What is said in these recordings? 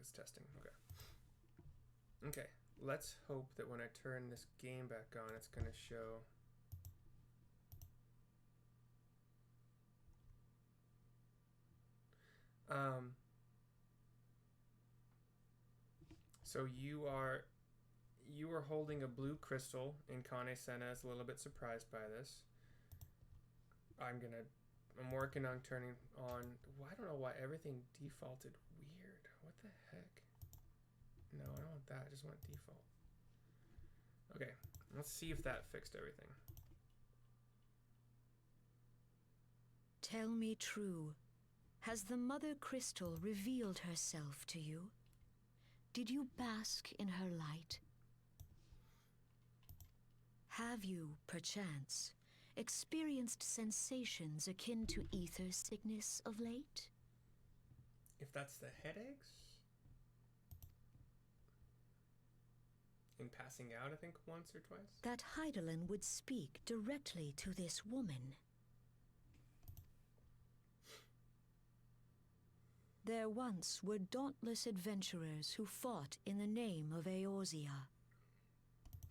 it's testing. Okay. Okay. Let's hope that when I turn this game back on, it's going to show... So you are holding a blue crystal, and Kane Senna is a little bit surprised by this. I'm working on turning on... Well, I don't know why everything defaulted weird. What the heck? No, I don't want that. I just want default. Okay, let's see if that fixed everything. Tell me true. Has the Mother Crystal revealed herself to you? Did you bask in her light? Have you, perchance, experienced sensations akin to ether sickness of late? If that's the headaches? In passing out, I think, once or twice? That Heidelin would speak directly to this woman. There once were dauntless adventurers who fought in the name of Eorzea.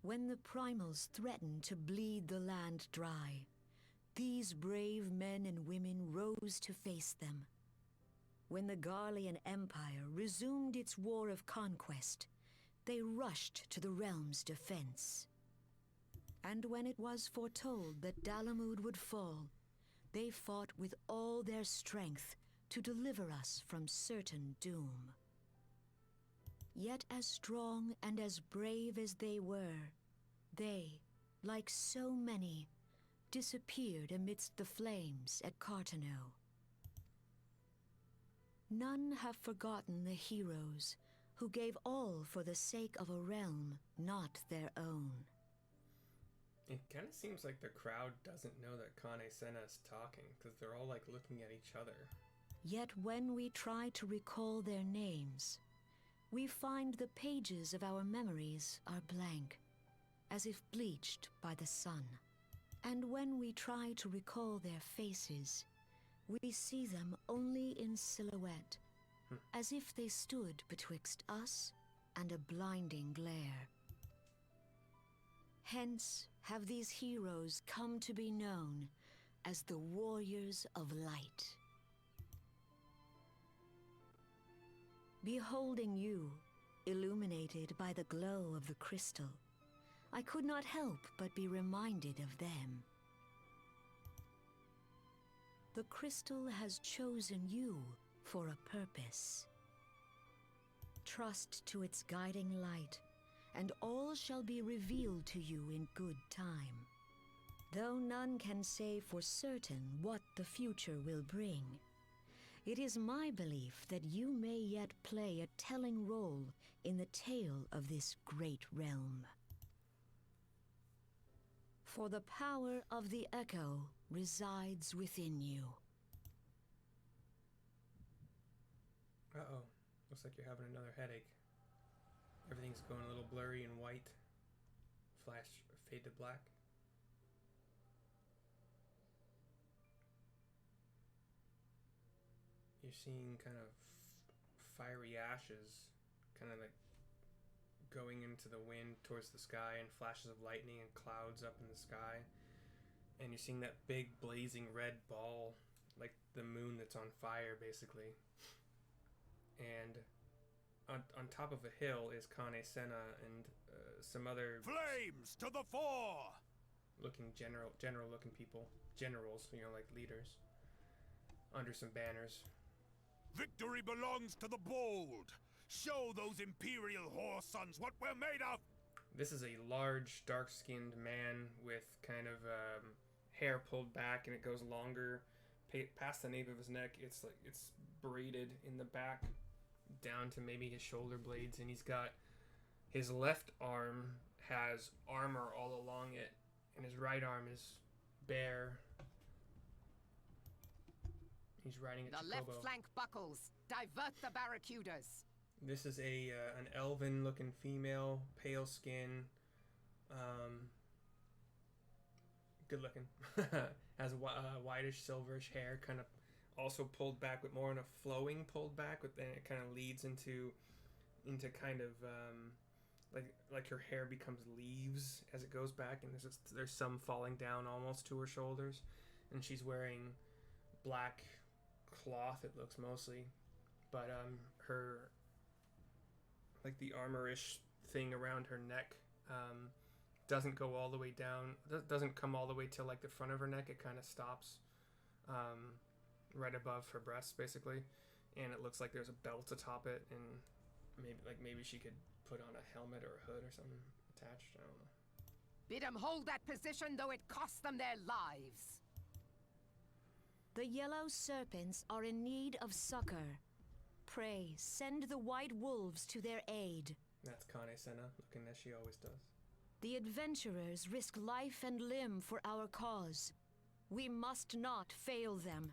When the primals threatened to bleed the land dry, these brave men and women rose to face them. When the Garlean Empire resumed its war of conquest, they rushed to the realm's defense. And when it was foretold that Dalamud would fall, they fought with all their strength to deliver us from certain doom. Yet as strong and as brave as they were, they, like so many, disappeared amidst the flames at Carteneau. None have forgotten the heroes who gave all for the sake of a realm not their own. It kind of seems like the crowd doesn't know that Kane Senna is talking, because they're all like looking at each other. Yet when we try to recall their names, we find the pages of our memories are blank, as if bleached by the sun. And when we try to recall their faces, we see them only in silhouette, as if they stood betwixt us and a blinding glare. Hence have these heroes come to be known as the Warriors of Light. Beholding you, illuminated by the glow of the crystal, I could not help but be reminded of them. The crystal has chosen you for a purpose. Trust to its guiding light, and all shall be revealed to you in good time. Though none can say for certain what the future will bring, it is my belief that you may yet play a telling role in the tale of this great realm. For the power of the Echo resides within you. Uh-oh. Looks like you're having another headache. Everything's going a little blurry and white. Flash, fade to black. You're seeing kind of fiery ashes kind of like going into the wind towards the sky, and flashes of lightning and clouds up in the sky. And you're seeing that big blazing red ball, like the moon that's on fire, basically. And on top of a hill is Kane Senna and some other flames to the fore! Looking general looking people, generals, you know, like leaders, under some banners. Victory belongs to the bold. Show those imperial whore sons what we're made of. This is a large, dark-skinned man with kind of hair pulled back, and it goes longer past the nape of his neck. It's like it's braided in the back down to maybe his shoulder blades, and he's got his left arm has armor all along it, and his right arm is bare. He's riding a The chocobo. left flank buckles. Divert the barracudas. This is a an elven-looking female, pale skin, good-looking. Has whitish, silverish hair, kind of also pulled back, but more in a flowing pulled back. But then it kind of leads into into kind of like her hair becomes leaves as it goes back, and there's some falling down almost to her shoulders, and she's wearing black cloth. It looks mostly, but her like the armor-ish thing around her neck doesn't go all the way down. Doesn't come all the way to like the front of her neck. It kind of stops right above her breasts, basically, and it looks like there's a belt atop it, and maybe she could put on a helmet or a hood or something attached. I don't know. Bid them hold that position, though it costs them their lives. The yellow serpents are in need of succor. Pray, send the white wolves to their aid. That's Kane Senna, looking as she always does. The adventurers risk life and limb for our cause. We must not fail them.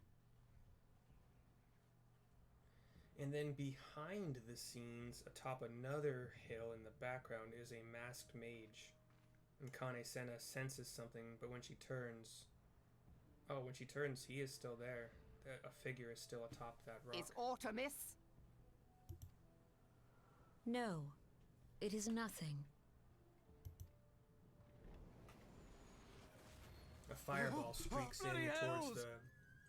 And then behind the scenes, atop another hill in the background, is a masked mage. And Kane Senna senses something, but when she turns, he is still there. A figure is still atop that rock. Is Artemis? No, it is nothing. A fireball streaks in towards the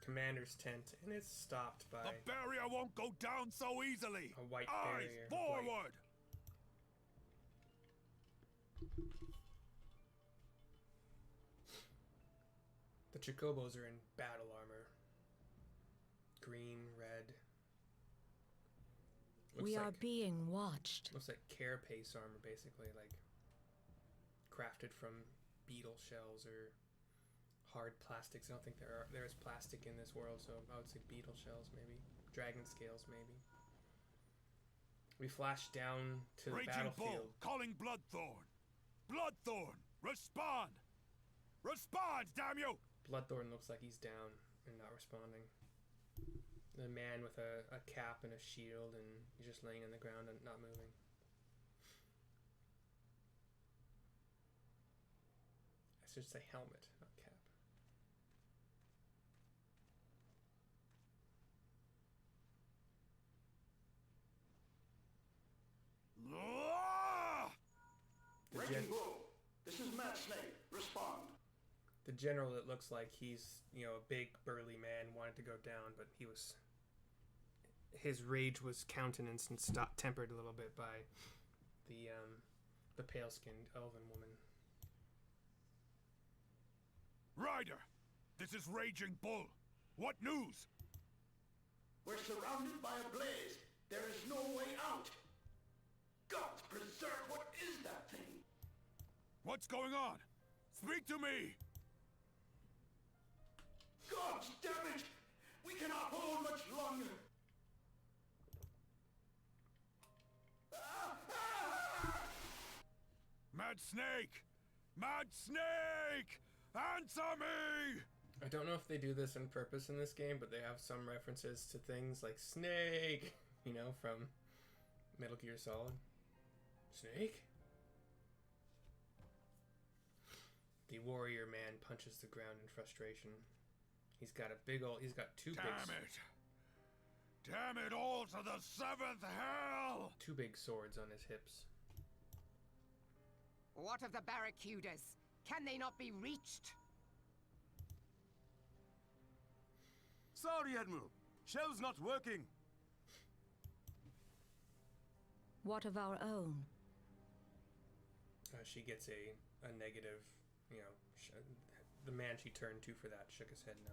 commander's tent, and it's stopped by The barrier won't go down so easily! a white Eyes barrier. forward! The Chocobos are in battle armor. Green, red. We are being watched. Looks like carapace armor, basically, like crafted from beetle shells or hard plastics. I don't think there's plastic in this world, so I would say beetle shells, maybe dragon scales, maybe. We flash down to the Raging battlefield. Bull, calling Bloodthorn! Bloodthorn, respond! Respond, damn you! Bloodthorn looks like he's down and not responding. The man with a cap and a shield, and he's just laying on the ground and not moving. I should say helmet, not cap. Raging Bull, this is Mad Snake. Respond. The general, it looks like he's, a big burly man, wanted to go down, but his rage was countenanced and tempered a little bit by the pale-skinned elven woman. Ryder, this is Raging Bull. What news? We're surrounded by a blaze. There is no way out. Gods preserve, what is that thing? What's going on? Speak to me! Gods damn it! We cannot hold much longer. Mad Snake! Mad Snake! Answer me! I don't know if they do this on purpose in this game, but they have some references to things like Snake, from Metal Gear Solid. Snake? The warrior man punches the ground in frustration. He's got two Damn it all to the seventh hell! two big swords on his hips. What of the barracudas? Can they not be reached? Sorry, Admiral. Shell's not working. What of our own? She gets a negative, the man she turned to for that shook his head no.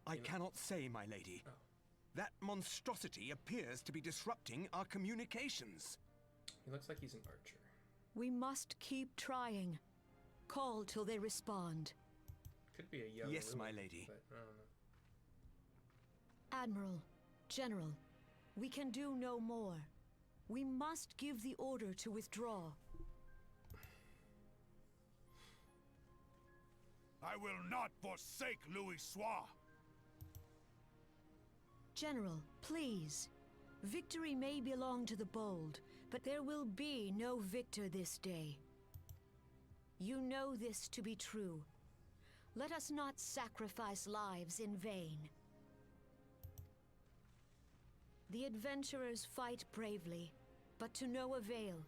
I cannot say, my lady. Oh. That monstrosity appears to be disrupting our communications. He looks like he's an archer. We must keep trying. Call till they respond. Could be a young Yes, woman, my lady. But I don't know. Admiral, General, we can do no more. We must give the order to withdraw. I will not forsake Louis Soir! General, please. Victory may belong to the bold, but there will be no victor this day. You know this to be true. Let us not sacrifice lives in vain. The adventurers fight bravely, but to no avail.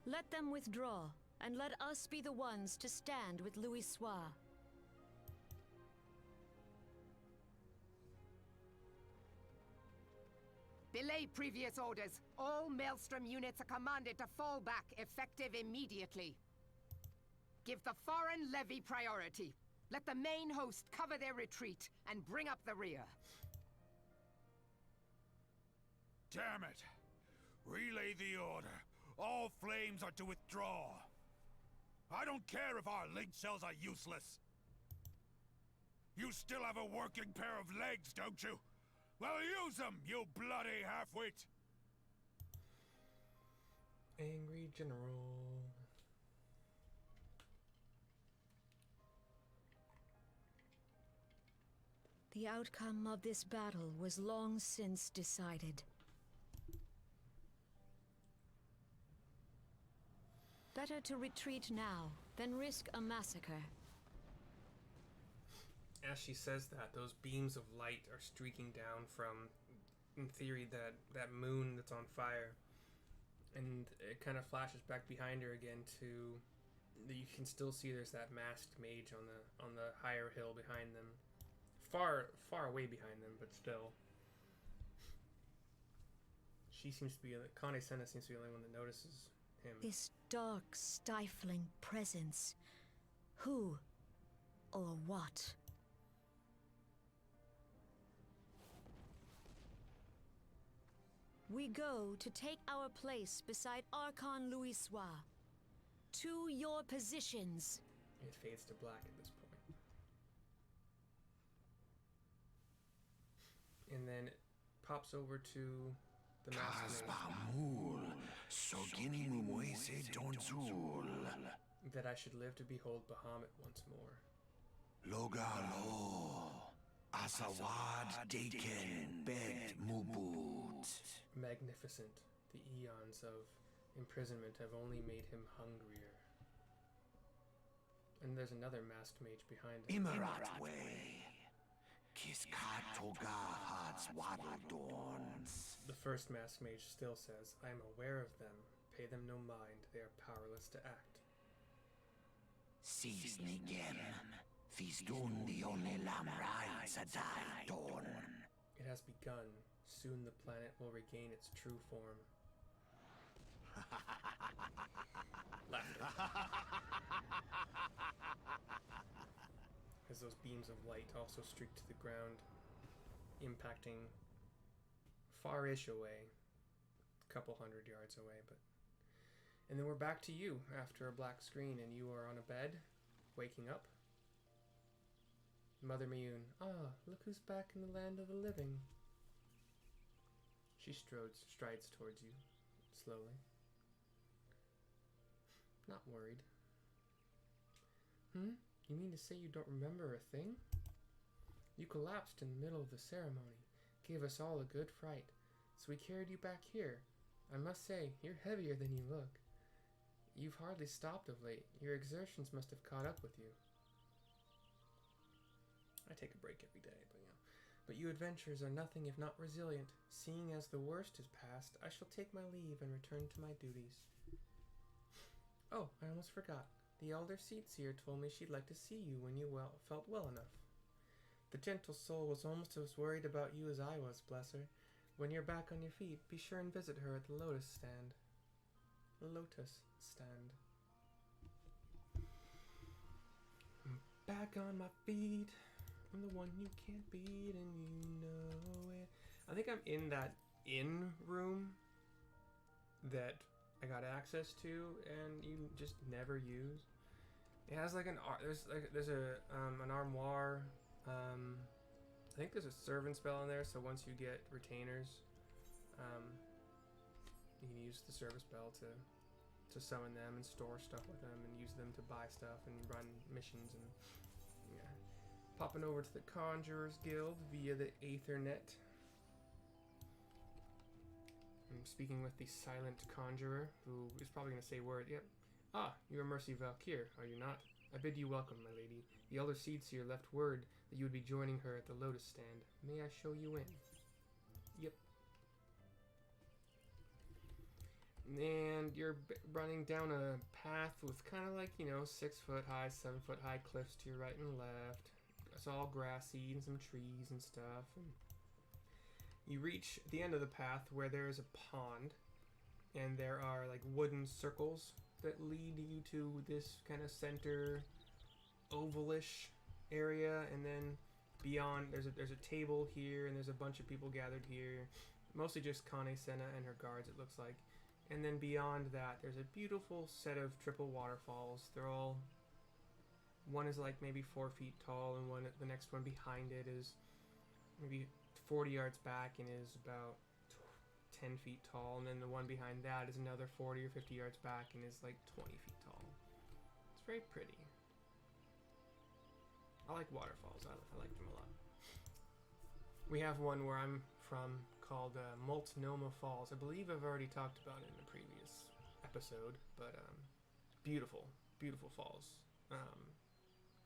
Let them withdraw, and let us be the ones to stand with Louis Soir. Belay previous orders. All Maelstrom units are commanded to fall back, effective immediately. Give the foreign levy priority. Let the main host cover their retreat and bring up the rear. Damn it! Relay the order. All flames are to withdraw. I don't care if our link cells are useless. You still have a working pair of legs, don't you? Well, use them, you bloody half-wit! Angry General. The outcome of this battle was long since decided. Better to retreat now than risk a massacre. As she says that, those beams of light are streaking down from, in theory, that moon that's on fire. And it kind of flashes back behind her again to... You can still see there's that masked mage on the higher hill behind them. Far away behind them, but still. She seems to be... Conde Senna seems to be the only one that notices him. This dark, stifling presence. Who or what? We go to take our place beside Archon Louis Soir. To your positions. It fades to black at this point. And then it pops over to the masked mage. That I should live to behold Bahamut once more. Logalo, Asawad Daken Bet Mubut. Magnificent. The eons of imprisonment have only made him hungrier. And there's another masked mage behind him. Imarat way. Kiskatoga Hats Waddle Dorns. The first masked mage still says, I am aware of them. Pay them no mind. They are powerless to act. Seasnigem. Fizdun the only Lamrai Sadai Dorn. It has begun. Soon the planet will regain its true form. Laughter. As those beams of light also streak to the ground, impacting far-ish away, a couple hundred yards away, but... And then we're back to you after a black screen, and you are on a bed, waking up. Mother Miyun, look who's back in the land of the living. She strides towards you, slowly. Not worried. You mean to say you don't remember a thing? You collapsed in the middle of the ceremony, gave us all a good fright, so we carried you back here. I must say, you're heavier than you look. You've hardly stopped of late. Your exertions must have caught up with you. I take a break every day, but yeah. But you adventurers are nothing if not resilient. Seeing as the worst is past, I shall take my leave and return to my duties. Oh, I almost forgot. The elder Seatseer told me she'd like to see you when you felt well enough. The gentle soul was almost as worried about you as I was, bless her. When you're back on your feet, be sure and visit her at the Lotus Stand. Lotus Stand. I'm back on my feet. I'm the one you can't beat and you know it. I think I'm in that inn room that I got access to and you just never use. It has like an armoire. I think there's a servant spell in there, so once you get retainers, you can use the service spell to summon them and store stuff with them and use them to buy stuff and run missions and yeah. Popping over to the Conjurer's Guild via the Aethernet. I'm speaking with the Silent Conjurer, who is probably going to say word. Yep. Ah, you are Mercy Valkyr, are you not? I bid you welcome, my lady. The Elder Seedseer left word that you would be joining her at the Lotus Stand. May I show you in? Yep. And you're running down a path with kind of like, 6-foot high, 7-foot high cliffs to your right and left. It's all grassy and some trees and stuff. And you reach the end of the path where there is a pond, and there are like wooden circles that lead you to this kind of center ovalish area, and then beyond there's a table here, and there's a bunch of people gathered here, mostly just Kane Senna and her guards, it looks like. And then beyond that, there's a beautiful set of triple waterfalls. They're all, one is like maybe 4 feet tall, and the next one behind it is maybe 40 yards back and is about 10 feet tall, and then the one behind that is another 40 or 50 yards back and is like 20 feet tall. It's very pretty. I like waterfalls. I like them a lot. We have one where I'm from called Multnomah Falls. I believe I've already talked about it in a previous episode, but beautiful falls.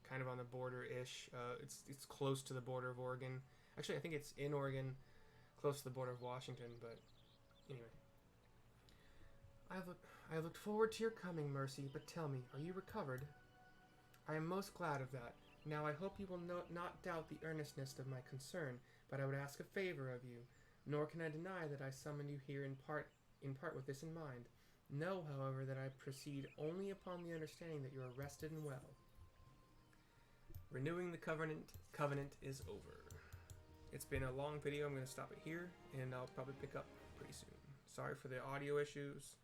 Kind of on the border-ish. It's close to the border of Oregon. Actually, I think it's in Oregon, close to the border of Washington, but anyway. I looked forward to your coming, Mercy, but tell me, are you recovered? I am most glad of that. Now I hope you will not doubt the earnestness of my concern, but I would ask a favor of you. Nor can I deny that I summoned you here in part with this in mind. Know, however, that I proceed only upon the understanding that you are rested and well. Renewing the covenant is over. It's been a long video. I'm going to stop it here, and I'll probably pick up pretty soon. Sorry for the audio issues.